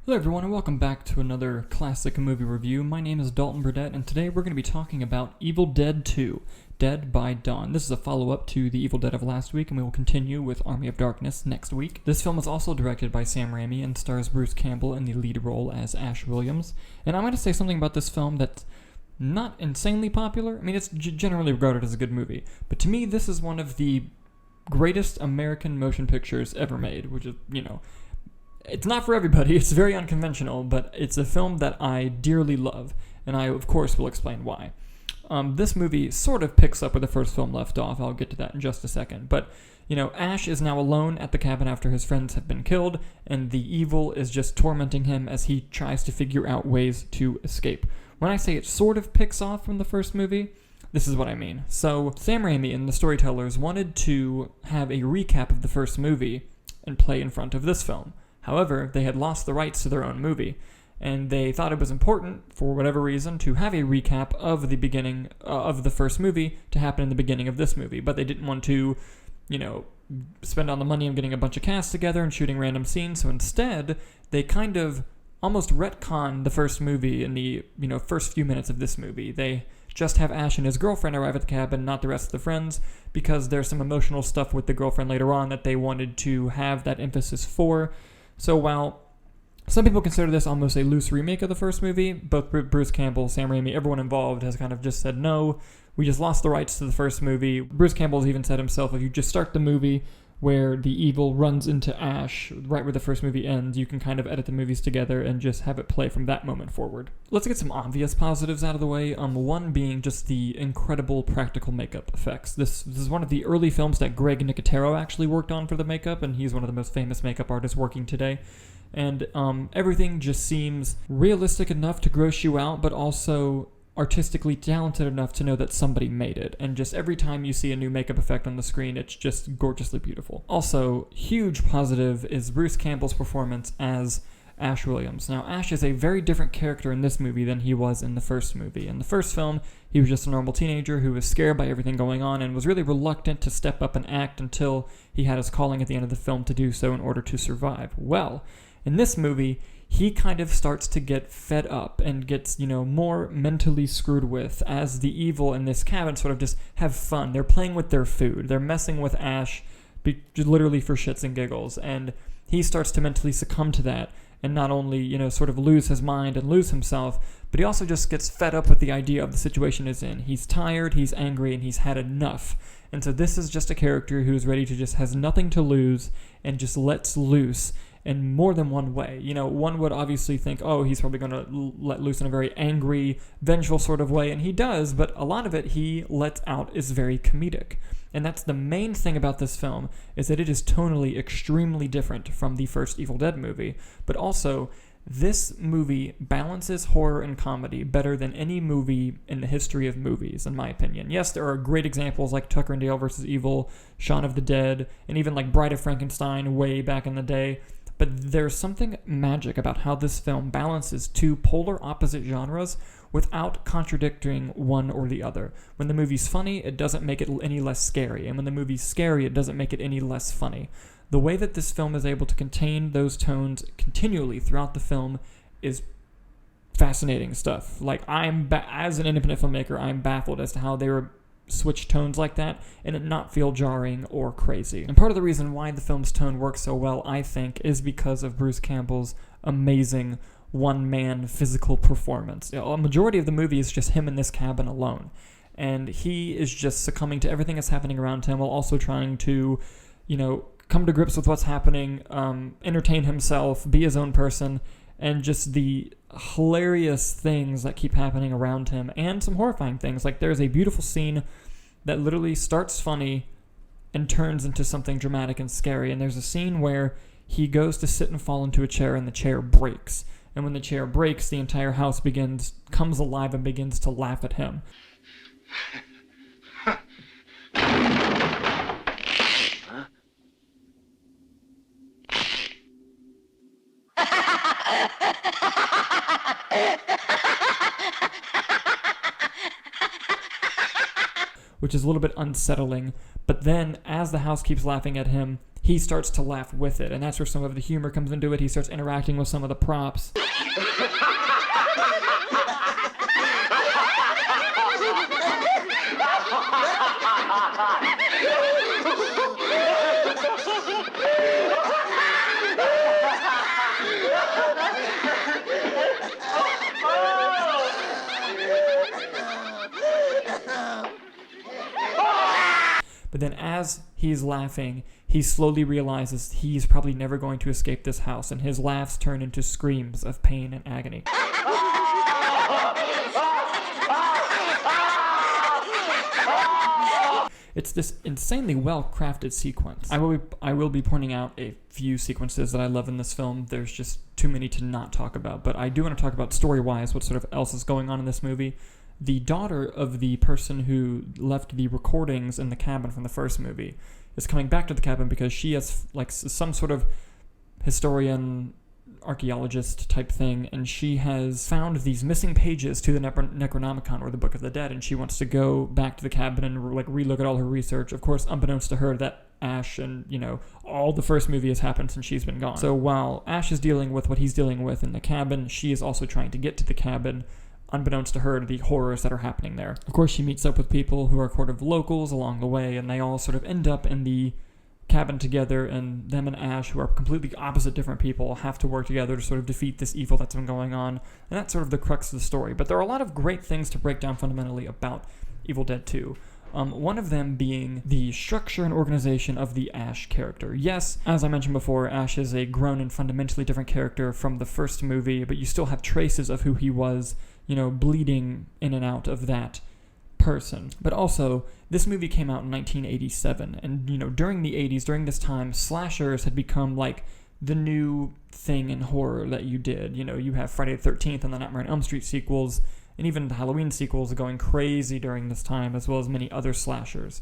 Hello everyone and welcome back to another classic movie review. My name is Dalton Burdett and today we're going to be talking about Evil Dead 2, Dead by Dawn. This is a follow-up to The Evil Dead of last week and we will continue with Army of Darkness next week. This film is also directed by Sam Raimi and stars Bruce Campbell in the lead role as Ash Williams. And I'm going to say something about this film that's not insanely popular. I mean, it's generally regarded as a good movie. But to me, this is one of the greatest American motion pictures ever made, which is, it's not for everybody, it's very unconventional, but it's a film that I dearly love, and I, of course, will explain why. This movie sort of picks up where the first film left off. I'll get to that in just a second. But, Ash is now alone at the cabin after his friends have been killed, and the evil is just tormenting him as he tries to figure out ways to escape. When I say it sort of picks off from the first movie, this is what I mean. So, Sam Raimi and the storytellers wanted to have a recap of the first movie and play in front of this film. However, they had lost the rights to their own movie, and they thought it was important, for whatever reason, to have a recap of the beginning of the first movie to happen in the beginning of this movie. But they didn't want to, spend all the money on getting a bunch of cast together and shooting random scenes, so instead, they kind of almost retconned the first movie in the, first few minutes of this movie. They just have Ash and his girlfriend arrive at the cabin, not the rest of the friends, because there's some emotional stuff with the girlfriend later on that they wanted to have that emphasis for. So while some people consider this almost a loose remake of the first movie, both Bruce Campbell, Sam Raimi, everyone involved has kind of just said, no, we just lost the rights to the first movie. Bruce Campbell's even said himself, if you just start the movie where the evil runs into Ash, right where the first movie ends, you can kind of edit the movies together and just have it play from that moment forward. Let's get some obvious positives out of the way, one being just the incredible practical makeup effects. This is one of the early films that Greg Nicotero actually worked on for the makeup, and he's one of the most famous makeup artists working today. And everything just seems realistic enough to gross you out, but also artistically talented enough to know that somebody made it. And just every time you see a new makeup effect on the screen, it's just gorgeously beautiful. Also, huge positive is Bruce Campbell's performance as Ash Williams. Now, Ash is a very different character in this movie than he was in the first movie. In the first film, he was just a normal teenager who was scared by everything going on and was really reluctant to step up and act until he had his calling at the end of the film to do so in order to survive. Well, in this movie, he kind of starts to get fed up and gets, more mentally screwed with as the evil in this cabin sort of just have fun. They're playing with their food. They're messing with Ash literally for shits and giggles. And he starts to mentally succumb to that and not only, sort of lose his mind and lose himself, but he also just gets fed up with the idea of the situation he's in. He's tired, he's angry, and he's had enough. And so this is just a character who's ready to just has nothing to lose and just lets loose in more than one way. One would obviously think, oh, he's probably going to let loose in a very angry, vengeful sort of way, and he does, but a lot of it he lets out is very comedic. And that's the main thing about this film, is that it is tonally extremely different from the first Evil Dead movie, but also this movie balances horror and comedy better than any movie in the history of movies, in my opinion. Yes, there are great examples like Tucker and Dale vs. Evil, Shaun of the Dead, and even like Bride of Frankenstein way back in the day. But there's something magic about how this film balances two polar opposite genres without contradicting one or the other. When the movie's funny, it doesn't make it any less scary. And when the movie's scary, it doesn't make it any less funny. The way that this film is able to contain those tones continually throughout the film is fascinating stuff. Like, as an independent filmmaker, I'm baffled as to how they were switch tones like that and it not feel jarring or crazy. And part of the reason why the film's tone works so well, I think, is because of Bruce Campbell's amazing one-man physical performance. A majority of the movie is just him in this cabin alone. And he is just succumbing to everything that's happening around him while also trying to, come to grips with what's happening, entertain himself, be his own person, and just the hilarious things that keep happening around him, and some horrifying things. Like, there's a beautiful scene that literally starts funny and turns into something dramatic and scary, and there's a scene where he goes to sit and fall into a chair, and the chair breaks. And when the chair breaks, the entire house comes alive and begins to laugh at him. Which is a little bit unsettling, but then as the house keeps laughing at him, he starts to laugh with it, and that's where some of the humor comes into it. He starts interacting with some of the props. But then as he's laughing, he slowly realizes he's probably never going to escape this house, and his laughs turn into screams of pain and agony. It's this insanely well-crafted sequence. I will be pointing out a few sequences that I love in this film. There's just too many to not talk about, but I do want to talk about story-wise what sort of else is going on in this movie. The daughter of the person who left the recordings in the cabin from the first movie is coming back to the cabin because she has like some sort of historian, archaeologist type thing, and she has found these missing pages to the Necronomicon, or the Book of the Dead, and she wants to go back to the cabin and like relook at all her research. Of course, unbeknownst to her, that Ash and, all the first movie has happened since she's been gone. So while Ash is dealing with what he's dealing with in the cabin, she is also trying to get to the cabin, unbeknownst to her, the horrors that are happening there. Of course, she meets up with people who are sort of locals along the way, and they all sort of end up in the cabin together, and them and Ash, who are completely opposite different people, have to work together to sort of defeat this evil that's been going on, and that's sort of the crux of the story. But there are a lot of great things to break down fundamentally about Evil Dead 2. One of them being the structure and organization of the Ash character. Yes, as I mentioned before, Ash is a grown and fundamentally different character from the first movie, but you still have traces of who he was, bleeding in and out of that person. But also, this movie came out in 1987, and during the 80s, during this time, slashers had become like the new thing in horror that you did. You have Friday the 13th and the Nightmare on Elm Street sequels, and even the Halloween sequels going crazy during this time, as well as many other slashers.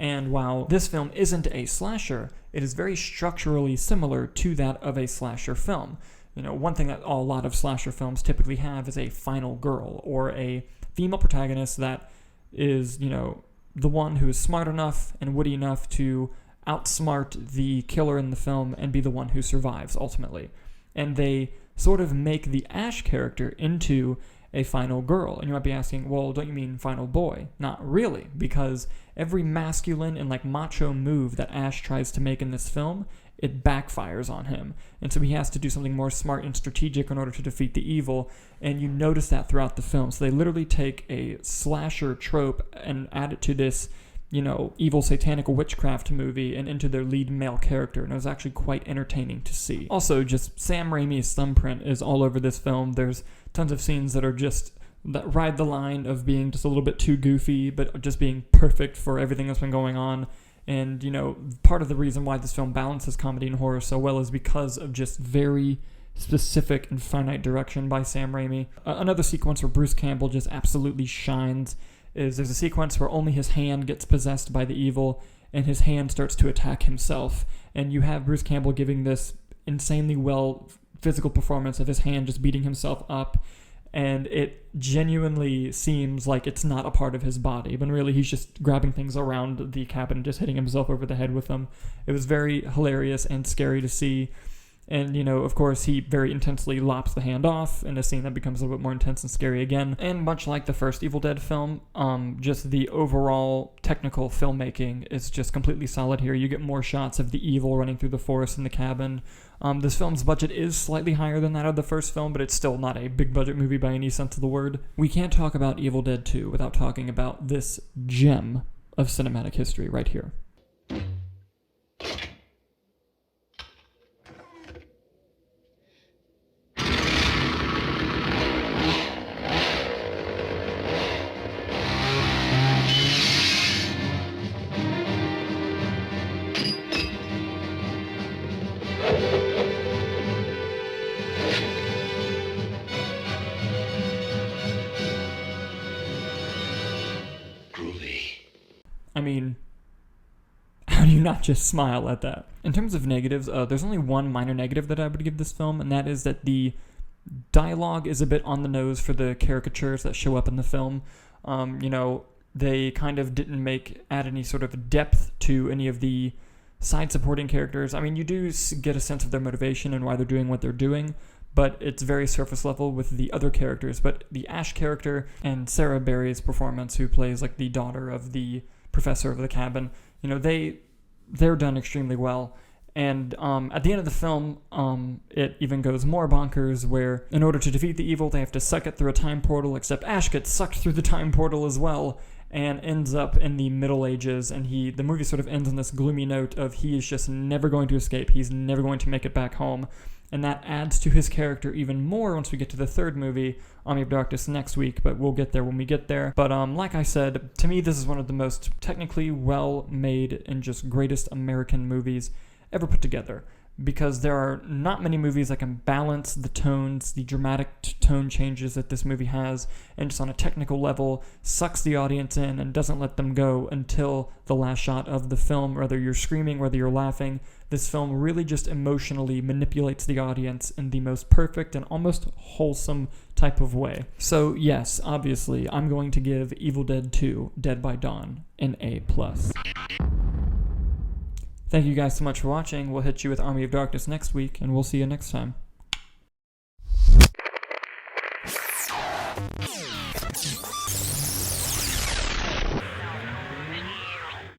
And while this film isn't a slasher, it is very structurally similar to that of a slasher film. One thing that a lot of slasher films typically have is a final girl, or a female protagonist that is, the one who is smart enough and witty enough to outsmart the killer in the film and be the one who survives, ultimately. And they sort of make the Ash character into a final girl. And you might be asking, well, don't you mean final boy? Not really, because every masculine and macho move that Ash tries to make in this film, it backfires on him. And so he has to do something more smart and strategic in order to defeat the evil, and you notice that throughout the film. So they literally take a slasher trope and add it to this, evil satanic witchcraft movie and into their lead male character, and it was actually quite entertaining to see. Also, just Sam Raimi's thumbprint is all over this film. There's tons of scenes that ride the line of being just a little bit too goofy, but just being perfect for everything that's been going on. And, part of the reason why this film balances comedy and horror so well is because of just very specific and finite direction by Sam Raimi. Another sequence where Bruce Campbell just absolutely shines is there's a sequence where only his hand gets possessed by the evil, and his hand starts to attack himself. And you have Bruce Campbell giving this insanely well physical performance of his hand just beating himself up, and it genuinely seems like it's not a part of his body, but really he's just grabbing things around the cabin and just hitting himself over the head with them. It was very hilarious and scary to see. And, of course, he very intensely lops the hand off in a scene that becomes a little bit more intense and scary again. And much like the first Evil Dead film, just the overall technical filmmaking is just completely solid here. You get more shots of the evil running through the forest in the cabin. This film's budget is slightly higher than that of the first film, but it's still not a big budget movie by any sense of the word. We can't talk about Evil Dead 2 without talking about this gem of cinematic history right here. I mean, how do you not just smile at that? In terms of negatives, there's only one minor negative that I would give this film, and that is that the dialogue is a bit on the nose for the caricatures that show up in the film. They kind of didn't add any sort of depth to any of the side supporting characters, I mean, you do get a sense of their motivation and why they're doing what they're doing, but it's very surface level with the other characters. But the Ash character and Sarah Berry's performance, who plays like the daughter of the professor of the cabin, they're done extremely well. And at the end of the film, it even goes more bonkers, where in order to defeat the evil, they have to suck it through a time portal, except Ash gets sucked through the time portal as well, and ends up in the Middle Ages, and the movie sort of ends on this gloomy note of he is just never going to escape, he's never going to make it back home, and that adds to his character even more once we get to the third movie, Army of Darkness, next week, but we'll get there when we get there. But like I said, to me this is one of the most technically well-made and just greatest American movies ever put together, because there are not many movies that can balance the tones, the dramatic tone changes that this movie has, and just on a technical level sucks the audience in and doesn't let them go until the last shot of the film. Whether you're screaming, whether you're laughing, this film really just emotionally manipulates the audience in the most perfect and almost wholesome type of way. So yes, obviously, I'm going to give Evil Dead 2: Dead by Dawn an A+. Thank you guys so much for watching. We'll hit you with Army of Darkness next week, and we'll see you next time.